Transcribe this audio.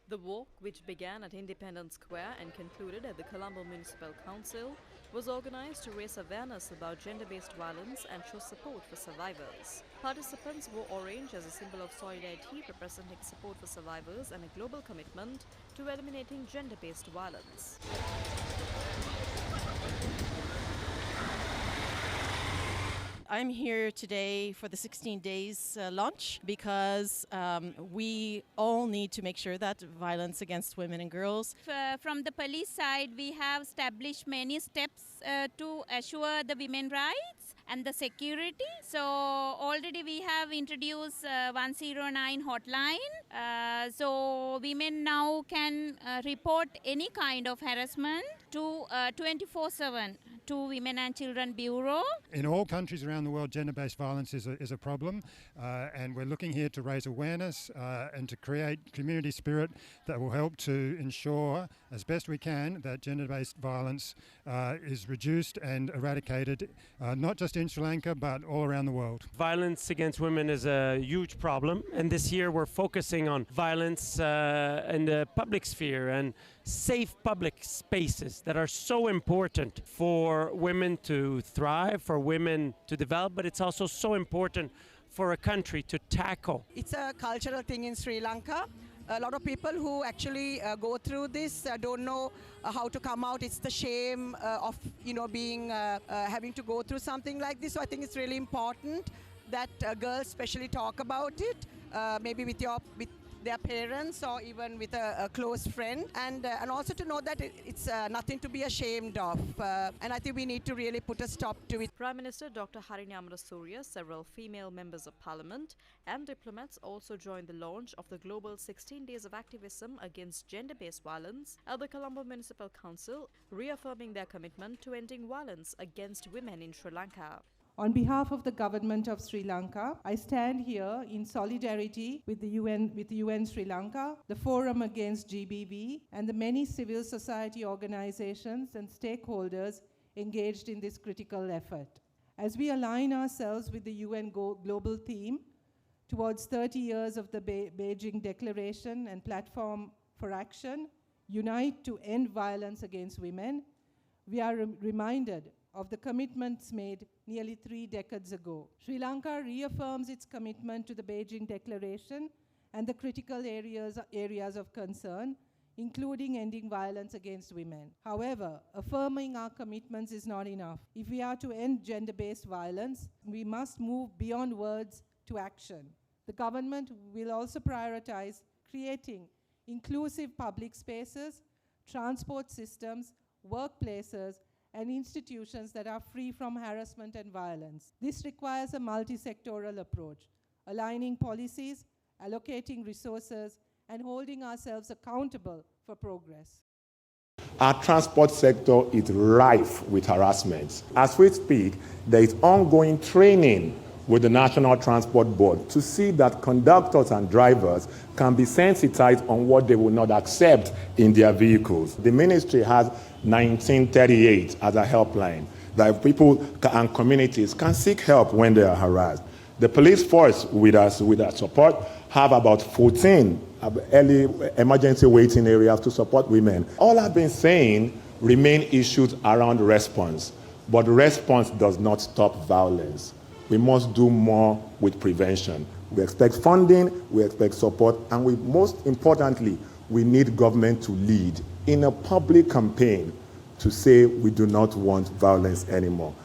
The walk, which began at Independence Square and concluded at the Colombo Municipal Council, was organized to raise awareness about gender-based violence and show support for survivors. Participants wore orange as a symbol of solidarity, representing support for survivors and a global commitment to eliminating gender-based violence. I'm here today for the 16 days launch because we all need to make sure that violence against women and girls. From the police side, we have established many steps to assure the women's rights and the security. So already we have introduced 109 hotline. So women now can report any kind of harassment to 24/7 to Women and Children Bureau. In all countries around the world, gender-based violence is a problem, and we're looking here to raise awareness and to create community spirit that will help to ensure, as best we can, that gender-based violence is reduced and eradicated, not just in Sri Lanka, but all around the world. Violence against women is a huge problem, and this year we're focusing on violence in the public sphere and safe public spaces that are so important for women to thrive, for women to develop, but it's also so important for a country to tackle. It's a cultural thing in Sri Lanka. A lot of people who actually go through this don't know how to come out. It's the shame of being having to go through something like this. So I think it's really important that girls especially talk about it, maybe with their parents or even with a close friend, and also to know that it's nothing to be ashamed of. And I think we need to really put a stop to it. Prime Minister Dr. Harinyamarasuriya, Surya, several female members of parliament and diplomats also joined the launch of the global 16 Days of Activism against gender-based violence at the Colombo Municipal Council, reaffirming their commitment to ending violence against women in Sri Lanka. On behalf of the government of Sri Lanka, I stand here in solidarity with the UN Sri Lanka, the Forum Against GBV, and the many civil society organizations and stakeholders engaged in this critical effort. As we align ourselves with the UN global theme towards 30 years of the Beijing Declaration and Platform for Action, Unite to End Violence Against Women, we are reminded of the commitments made nearly 3 decades ago. Sri Lanka reaffirms its commitment to the Beijing Declaration and the critical areas of concern, including ending violence against women. However, affirming our commitments is not enough. If we are to end gender-based violence, we must move beyond words to action. The government will also prioritize creating inclusive public spaces, transport systems, workplaces, and institutions that are free from harassment and violence. This requires a multi-sectoral approach, aligning policies, allocating resources, and holding ourselves accountable for progress. Our transport sector is rife with harassment. As we speak, there is ongoing training with the National Transport Board to see that conductors and drivers can be sensitized on what they will not accept in their vehicles. The ministry has 1938 as a helpline that people and communities can seek help when they are harassed. The police force, with our support, have about 14 early emergency waiting areas to support women. All I've been saying remain issues around response, but response does not stop violence. We must do more with prevention. We expect funding, we expect support, and most importantly, we need government to lead in a public campaign to say we do not want violence anymore.